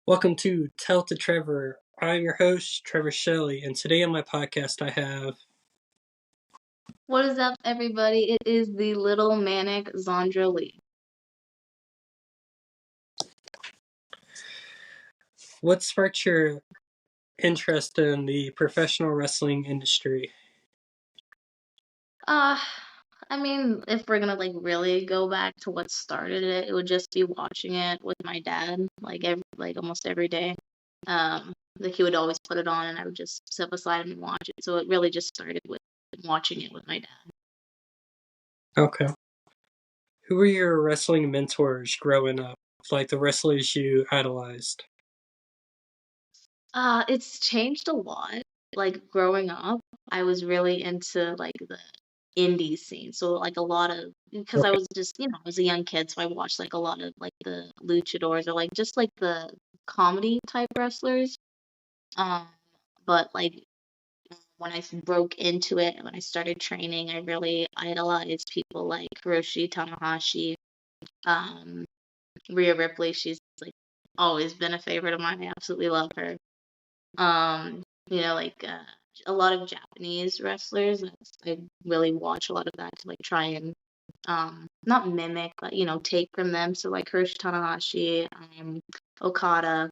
Welcome to Tell to Trevor. I'm your host, Trevor Shelley, and today on my podcast I have. What is up, everybody? It is the little manic Zondra Lee. What sparked your interest in the professional wrestling industry? Uh, if we're gonna really go back to what started it, it would just be watching it with my dad, almost every day. He would always put it on, and I would just sit beside him and watch it. So it really just started with watching it with my dad. Okay. Who were your wrestling mentors growing up? Like the wrestlers you idolized? It's changed a lot. Like growing up, I was really into the indie scene. So like a lot of because I Okay. was just, I was a young kid, so I watched like a lot of like the luchadors or like just like the comedy type wrestlers. Um, but like when I broke into it and when I started training, I really idolized people like Hiroshi Tanahashi, um, Rhea Ripley. She's like always been a favorite of mine. I absolutely love her. Um, you know, like a lot of Japanese wrestlers. I really watch a lot of that to like try and not mimic, but take from them. So like Hiroshi Tanahashi, Okada,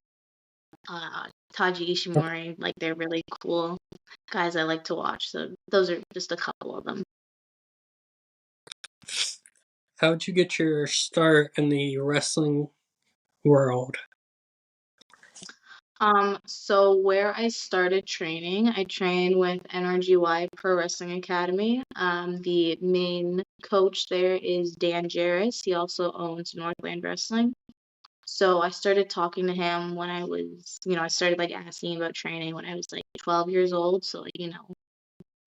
Taji Ishimori, like they're really cool guys I like to watch. So those are just a couple of them. How'd you get your start in the wrestling world? So where I started training, I trained with NRGY Pro Wrestling Academy. The main coach there is Dan Jarrus. He also owns Northland Wrestling. So I started talking to him when I was, I started like asking about training when I was like 12 years old. So like,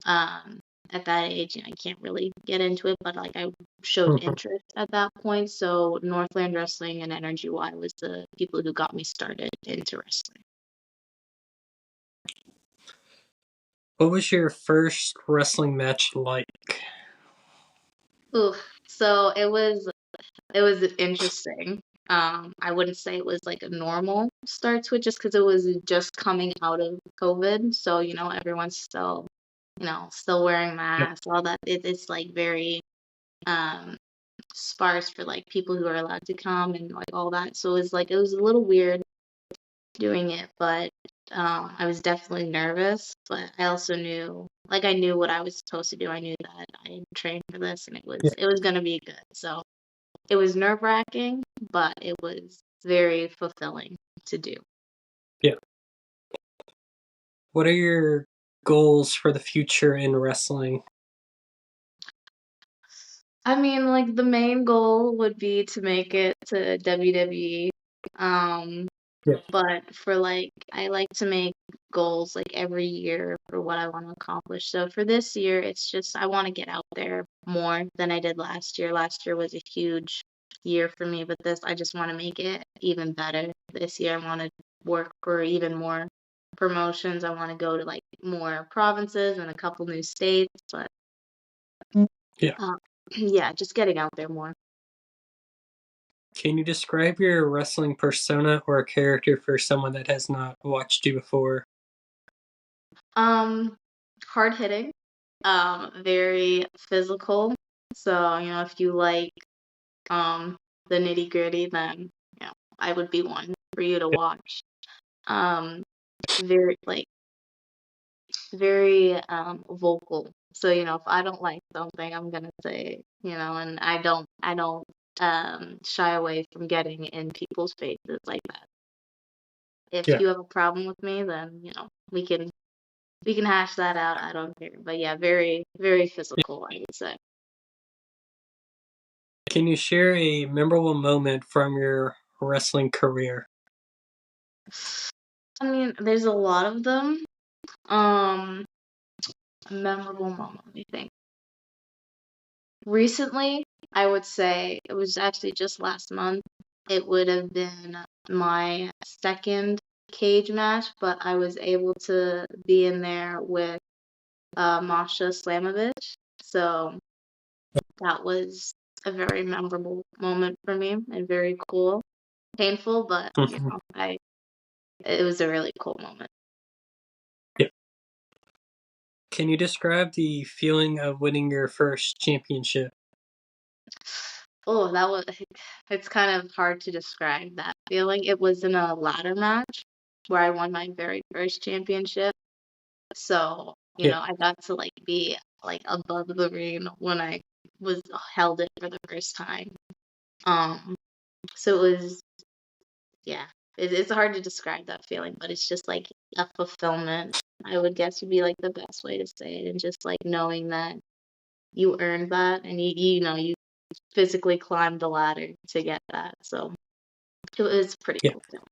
um, at that age, I can't really get into it, but like I showed Mhm. interest at that point. So Northland Wrestling and Energy Y was the people who got me started into wrestling. What was your first wrestling match like? Ooh, so it was interesting. I wouldn't say it was like a normal start to it just because it was just coming out of COVID. So, everyone's still, still wearing Yep. masks, all that. It's like very um sparse for like people who are allowed to come and like all that. So it was a little weird doing it, but I was definitely nervous, but I also knew I knew what I was supposed to do. I knew that I trained for this and Yeah. it was gonna be good. So it was nerve-wracking, but it was very fulfilling to do. Yeah. What are your goals for the future in wrestling? Like the main goal would be to make it to WWE. Um, Yeah. but for I like to make goals like every year for what I want to accomplish. So for this year, it's just I want to get out there more than I did last year. Last year was a huge year for me, but this I just want to make it even better. This year I want to work for even more promotions. I want to go to like more provinces and a couple new states, but Yeah. uh, yeah, just getting out there more. Can you describe your wrestling persona or character for someone that has not watched you before? Um, Hard hitting, very physical. So, if you like the nitty gritty, then I would be one for you to watch. Um, very very vocal. So, if I don't like something, I'm gonna say, and I don't shy away from getting in people's faces like that. If Yeah. you have a problem with me, then, we can hash that out. I don't care. But yeah, very, very physical, I would say. Can you share a memorable moment from your wrestling career? There's a lot of them. Um, Memorable moment, let me think. Recently, I would say it was actually just last month. It would have been my second cage match, but I was able to be in there with Masha Slamovich. So that was a very memorable moment for me and very cool. Painful, but Mhm. it was a really cool moment. Yeah. Can you describe the feeling of winning your first championship? Oh, that was it's kind of hard to describe that feeling. It was in a ladder match where I won my very first championship. So, Yeah. I got to like be like above the ring when I was held it for the first time. Um, so it was, yeah, it's hard to describe that feeling, but it's just like a fulfillment, I would guess would be like the best way to say it. And just like knowing that you earned that and you physically climbed the ladder to get that. So it was pretty Yeah. cool feeling.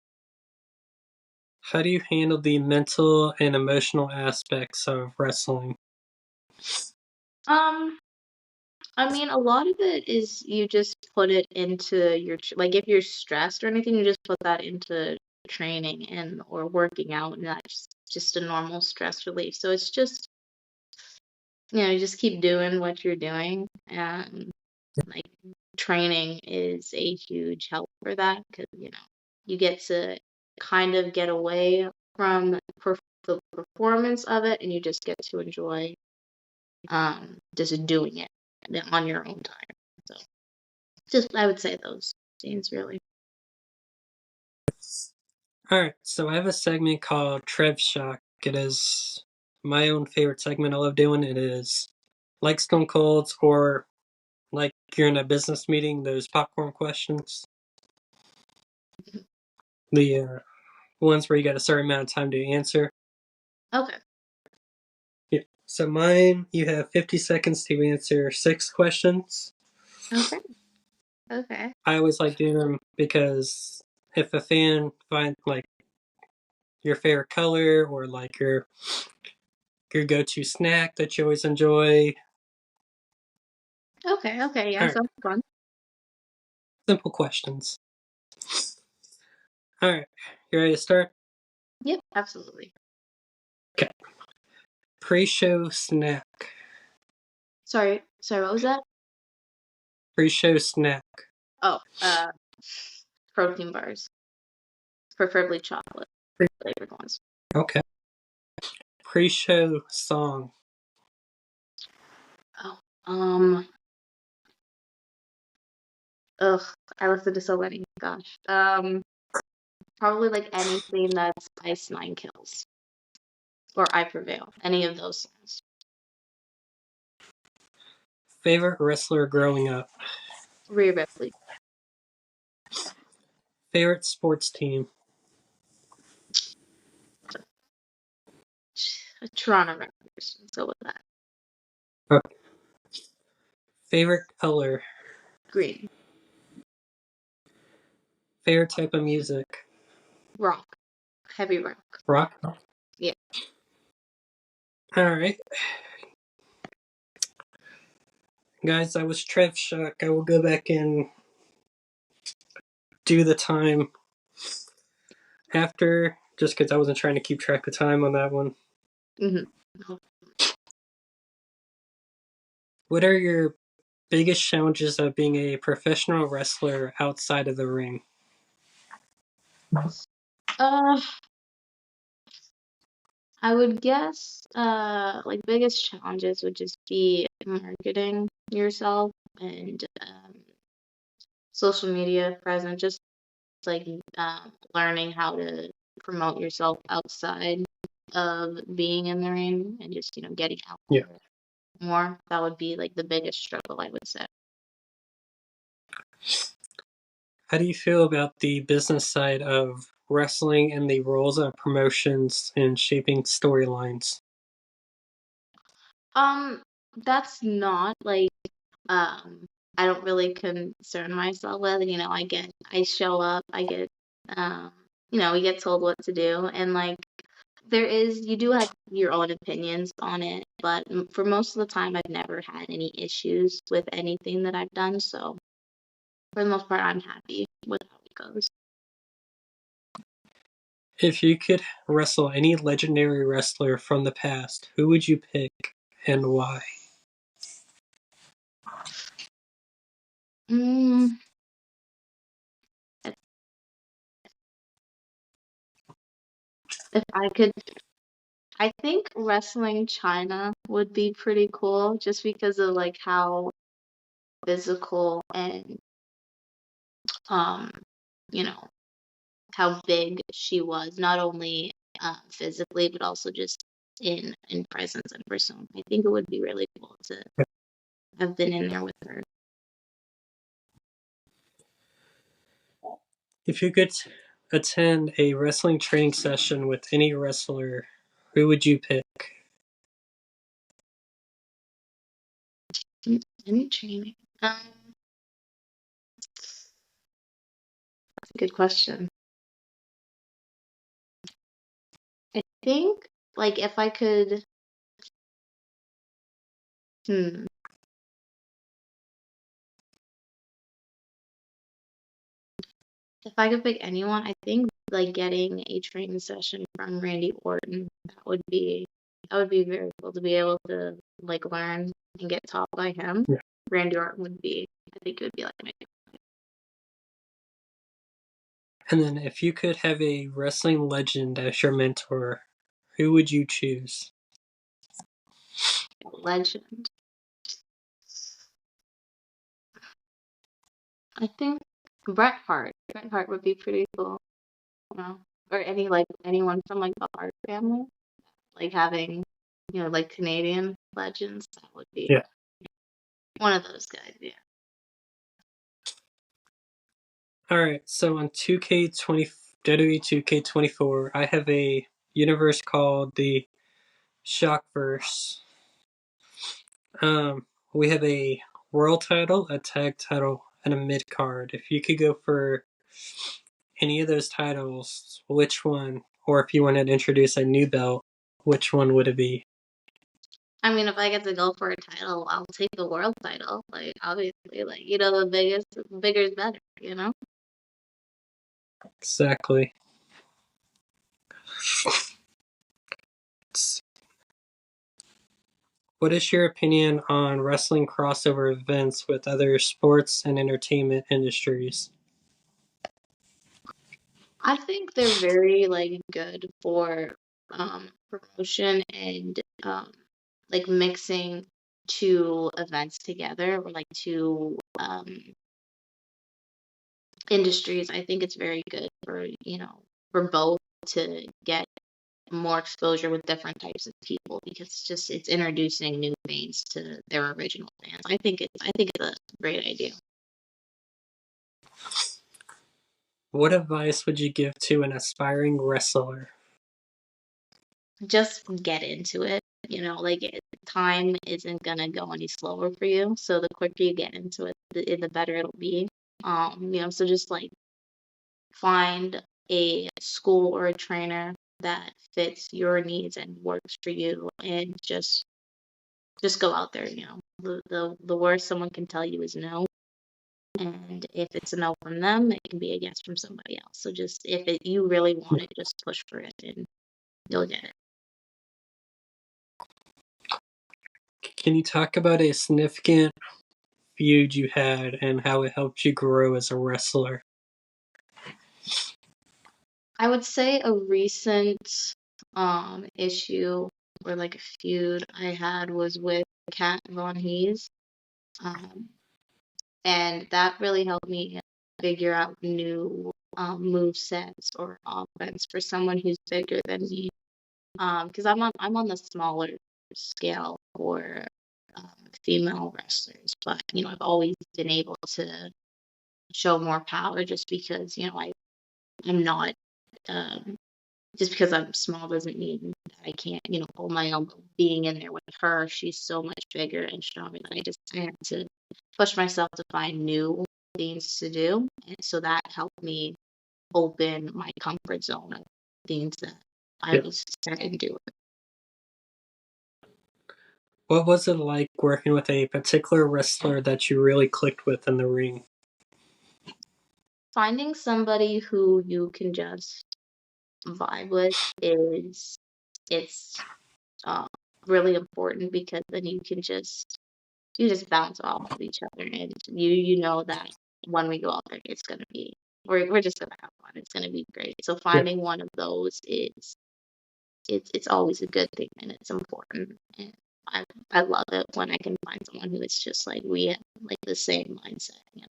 How do you handle the mental and emotional aspects of wrestling? Um, I mean, a lot of it is you just put it into like if you're stressed or anything, you just put that into training and or working out, and that's just a normal stress relief. So it's just, you just keep doing what you're doing, and like training is a huge help for that because you get to kind of get away from the performance of it, and you just get to enjoy just doing it on your own time. So just I would say those scenes really. Alright, so I have a segment called Trev Shock. It is my own favorite segment I love doing. It is like Stone Cold's or like you're in a business meeting, those popcorn questions. The ones where you got a certain amount of time to answer. Okay. Yeah. So mine, you have 50 seconds to answer 6 questions. Okay. Okay. I always like doing them because if a fan finds like your favorite color or like your go-to snack that you always enjoy. Okay. Okay. Yeah, All right, sounds fun. simple questions. All right, you ready to start? Yep, absolutely. Okay. Pre-show snack. Sorry, what was that? Pre-show snack. Oh, protein bars, preferably chocolate flavored ones. Okay. Pre-show song. Oh, ugh, I listen to so many. Gosh. Probably like anything that's Ice Nine Kills or I Prevail. Any of those songs. Favorite wrestler growing up. Rhea Ripley. Favorite sports team. Toronto Raptors. Let's go with that. Okay. Favorite color. Green. Favorite type of music. Rock. Heavy rock. Rock. Yeah. All right, guys. That was Trev Shock. I will go back and do the time after, just because I wasn't trying to keep track of time on that one. hmm What are your biggest challenges of being a professional wrestler outside of the ring? Uh, I would guess, like biggest challenges would just be marketing yourself and social media presence, just like learning how to promote yourself outside of being in the ring and just, getting out Yeah. there more. That would be like the biggest struggle, I would say. How do you feel about the business side of wrestling and the roles of promotions in shaping storylines? That's not like um I don't really concern myself with, I show up, I get um we get told what to do, and like you do have your own opinions on it, but for most of the time I've never had any issues with anything that I've done, so for the most part I'm happy with how it goes. If you could wrestle any legendary wrestler from the past, who would you pick and why? Mm, If I could, I think wrestling China would be pretty cool just because of like how physical and um you know how big she was, not only physically but also just in presence and persona. I think it would be really cool to have been in there with her. If you could attend a wrestling training session with any wrestler, who would you pick? Any training? That's a good question. I think like if I could, hmm, if I could pick anyone, I think like getting a training session from Randy Orton, that would be very cool to be able to like learn and get taught by him. Yeah. Randy Orton would be, I think it would be like my And then if you could have a wrestling legend as your mentor, who would you choose? legend. I think Bret Hart. Bret Hart would be pretty cool, you know, or any like anyone from like the Hart family, like having, like Canadian legends. That would be Yeah. one of those guys. Yeah. All right. So on 2K20, WWE 2K24, I have a universe called the Shockverse. We have a world title, a tag title, and a mid card. If you could go for any of those titles, which one? Or if you wanted to introduce a new belt, which one would it be? I mean, if I get to go for a title, I'll take the world title. Like obviously, like the bigger is better. Exactly. What is your opinion on wrestling crossover events with other sports and entertainment industries? I think they're very like good for promotion and like mixing two events together or like two industries. I think it's very good for both to get more exposure with different types of people because it's introducing new fans to their original fans. I think it's a great idea. What advice would you give to an aspiring wrestler? Just get into it. Time isn't gonna go any slower for you. So the quicker you get into it, the better it'll be. So just like find a school or a trainer that fits your needs and works for you, and just go out there. The worst someone can tell you is no, and if it's a no from them, it can be a yes from somebody else. So just if you really want it, just push for it, and you'll get it. Can you talk about a significant feud you had and how it helped you grow as a wrestler? I would say a recent issue or like a feud I had was with Kat Von Hees. Um, and that really helped me figure out new move sets or offense for someone who's bigger than me. Because I'm on the smaller scale for female wrestlers, but I've always been able to show more power just because I'm not um, just because I'm small doesn't mean that I can't, hold my own. Being in there with her, she's so much bigger and stronger that I had to push myself to find new things to do. And so that helped me open my comfort zone of things that I Yeah. was starting to do. What was it like working with a particular wrestler that you really clicked with in the ring? Finding somebody who you can just vibe with is it's uh, really important because then you just bounce off of each other, and you know that when we go out there it's gonna be we're just gonna have fun. It's gonna be great. So Yeah. finding one of those is it's always a good thing and it's important. And I love it when I can find someone who is just like we have like the same mindset. Yeah.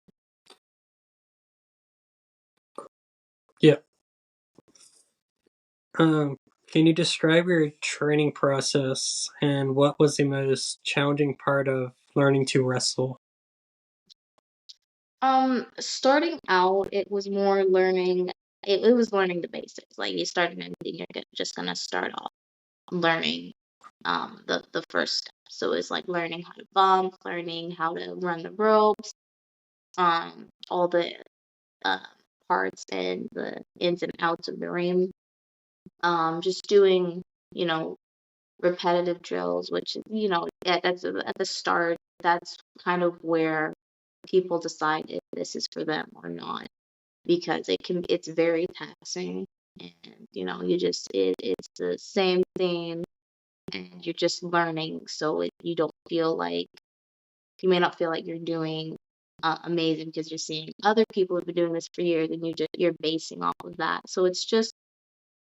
Yeah. Can you describe your training process and what was the most challenging part of learning to wrestle? Starting out, it was more learning. It was learning the basics. Like you start anything, just gonna start off learning the first step. So it's like learning how to bump, learning how to run the ropes, all the uh, parts and the ins and outs of the ring. Just doing, you know, repetitive drills, which, you know, that's at the start, that's kind of where people decide if this is for them or not, because it's very taxing. And, you know, it's the same thing and you're just learning. So you don't feel like, you may not feel like you're doing amazing because you're seeing other people who've been doing this for years and you're basing off of that. So it's just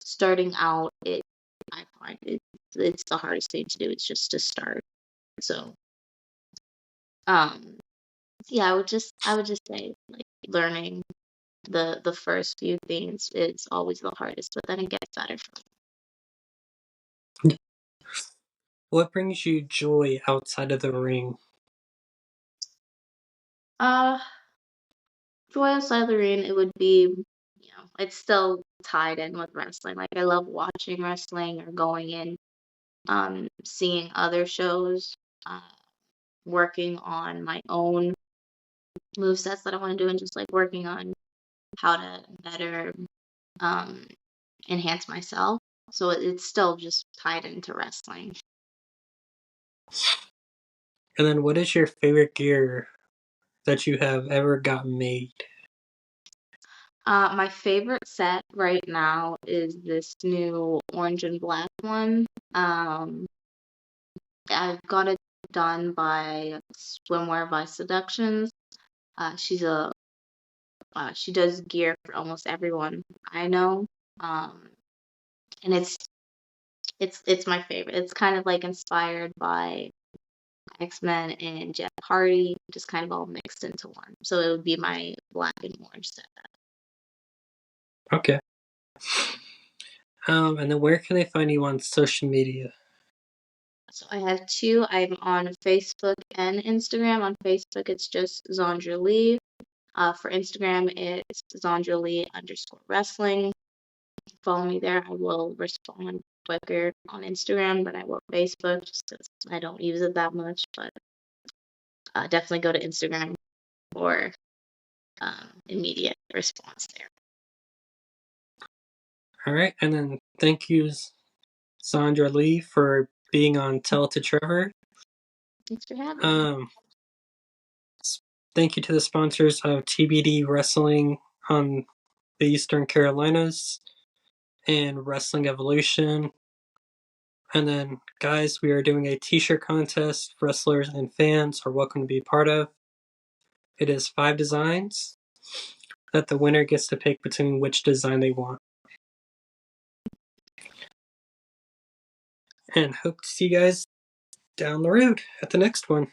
starting out, I find it's the hardest thing to do. It's just to start. So, um, yeah, I would just say like learning the first few things is always the hardest, but then it gets better. What brings you joy outside of the ring? Uh, Joy outside the ring, it would be, you know, it's still tied in with wrestling. Like I love watching wrestling or going in, seeing other shows, uh, working on my own move sets that I want to do, and just like working on how to better um, enhance myself. So it's still just tied into wrestling. And then what is your favorite gear that you have ever gotten made? My favorite set right now is this new orange and black one. I've got it done by Swimwear by Seductions. She's a she does gear for almost everyone I know. Um, and it's my favorite. It's kind of like inspired by X-Men and Jeff Hardy, just kind of all mixed into one. So it would be my black and orange set. Okay. And then where can they find you on social media? So I have two. I'm on Facebook and Instagram. On Facebook, it's just Zondra Lee. For Instagram, it's Zondra Lee _wrestling. Follow me there. I will respond quicker on Instagram than I will Facebook, just because I don't use it that much. But definitely go to Instagram for immediate response there. All right. And then thank you, Sandra Lee, for being on Tell to Trevor. Thanks for having me. Thank you to the sponsors of TBD Wrestling on the Eastern Carolinas and Wrestling Evolution. And then, guys, we are doing a t-shirt contest. Wrestlers and fans are welcome to be part of. It is 5 designs that the winner gets to pick between which design they want. And hope to see you guys down the road at the next one.